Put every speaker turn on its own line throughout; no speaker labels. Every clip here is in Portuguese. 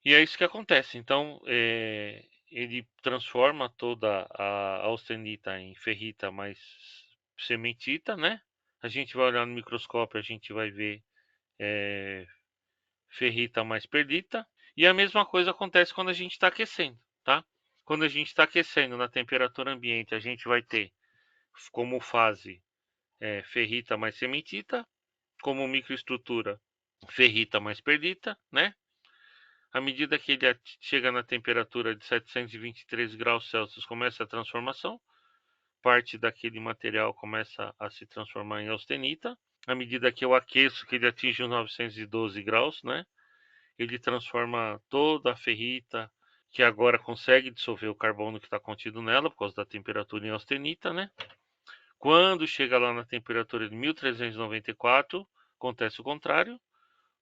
E é isso que acontece. Então, ele transforma toda a austenita em ferrita mais cementita, né? A gente vai olhar no microscópio, a gente vai ver ferrita mais perlita. E a mesma coisa acontece quando a gente está aquecendo, tá? Quando a gente está aquecendo na temperatura ambiente, a gente vai ter como fase ferrita mais cementita, como microestrutura ferrita mais perlita, né? À medida que ele chega na temperatura de 723 graus Celsius, começa a transformação. Parte daquele material começa a se transformar em austenita. À medida que eu aqueço, que ele atinge os 912 graus, né? Ele transforma toda a ferrita, que agora consegue dissolver o carbono que está contido nela, por causa da temperatura em austenita, né? Quando chega lá na temperatura de 1394, acontece o contrário.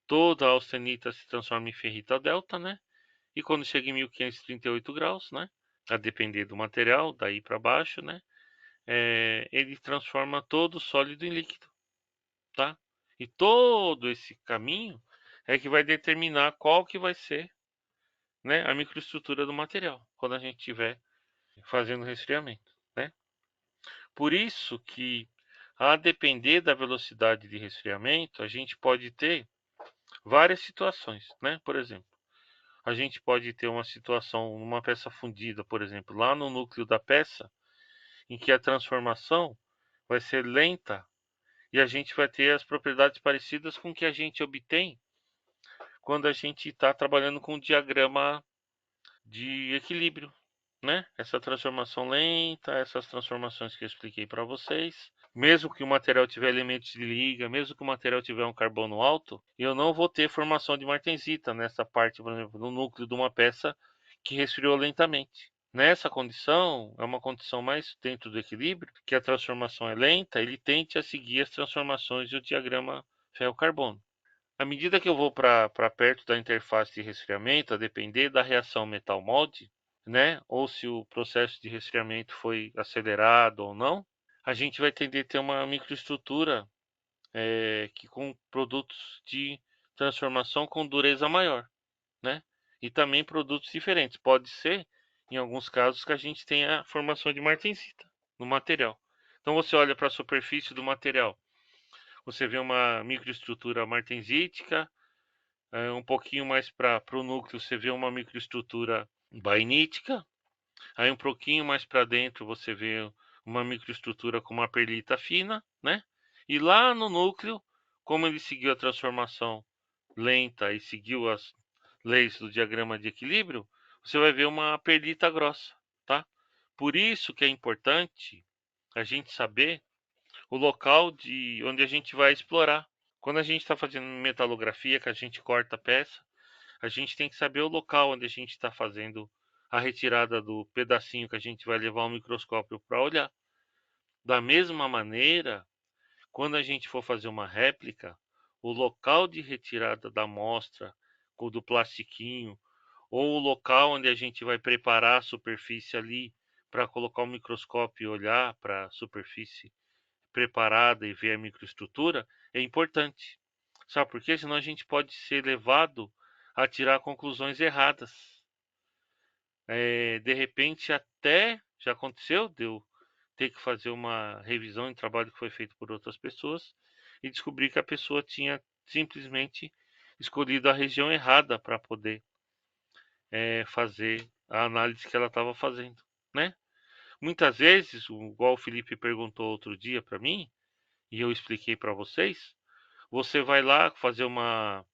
Toda a austenita se transforma em ferrita delta, né? E quando chega em 1538 graus, né? A depender do material, daí para baixo, né? Ele transforma todo o sólido em líquido, tá? E todo esse caminho é que vai determinar qual que vai ser, né, a microestrutura do material quando a gente estiver fazendo resfriamento, né? Por isso que, a depender da velocidade de resfriamento, a gente pode ter várias situações, né? Por exemplo, a gente pode ter uma situação, uma peça fundida, por exemplo, lá no núcleo da peça, em que a transformação vai ser lenta e a gente vai ter as propriedades parecidas com o que a gente obtém quando a gente está trabalhando com um diagrama de equilíbrio, né? Essa transformação lenta, essas transformações que eu expliquei para vocês. Mesmo que o material tiver elementos de liga, mesmo que o material tiver um carbono alto, eu não vou ter formação de martensita nessa parte, por exemplo, no núcleo de uma peça que resfriou lentamente. Nessa condição, é uma condição mais dentro do equilíbrio, que a transformação é lenta, ele tende a seguir as transformações do diagrama ferro-carbono. À medida que eu vou para perto da interface de resfriamento, a depender da reação metal-molde, né, ou se o processo de resfriamento foi acelerado ou não, a gente vai tender a ter uma microestrutura que com produtos de transformação com dureza maior, né? E também produtos diferentes. Pode ser, em alguns casos, que a gente tenha a formação de martensita no material. Então você olha para a superfície do material, você vê uma microestrutura martensítica, um pouquinho mais para o núcleo você vê uma microestrutura bainítica, aí um pouquinho mais para dentro você vê uma microestrutura com uma perlita fina, né? E lá no núcleo, como ele seguiu a transformação lenta e seguiu as leis do diagrama de equilíbrio, você vai ver uma perlita grossa, tá? Por isso que é importante a gente saber o local de onde a gente vai explorar. Quando a gente está fazendo metalografia, que a gente corta a peça, a gente tem que saber o local onde a gente está fazendo a retirada do pedacinho que a gente vai levar ao microscópio para olhar. Da mesma maneira, quando a gente for fazer uma réplica, o local de retirada da amostra, ou do plastiquinho, ou o local onde a gente vai preparar a superfície ali para colocar o microscópio e olhar para a superfície preparada e ver a microestrutura, é importante. Sabe por quê? Senão a gente pode ser levado a tirar conclusões erradas. De repente, até já aconteceu de eu ter que fazer uma revisão em trabalho que foi feito por outras pessoas e descobrir que a pessoa tinha simplesmente escolhido a região errada para poder fazer a análise que ela estava fazendo, né? Muitas vezes, igual o Felipe perguntou outro dia para mim, e eu expliquei para vocês, você vai lá fazer uma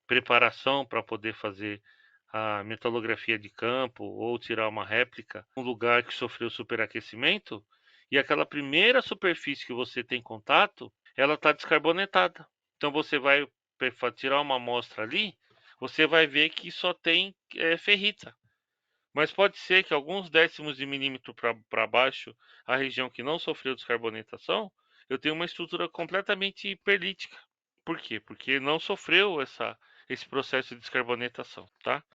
preparação para poder fazer a metalografia de campo ou tirar uma réplica, um lugar que sofreu superaquecimento, e aquela primeira superfície que você tem contato, ela está descarbonetada. Então você vai tirar uma amostra ali, você vai ver que só tem ferrita. Mas pode ser que alguns décimos de milímetro para baixo, a região que não sofreu descarbonatação, eu tenho uma estrutura completamente perlítica. Por quê? Porque não sofreu esse processo de descarbonatação, tá?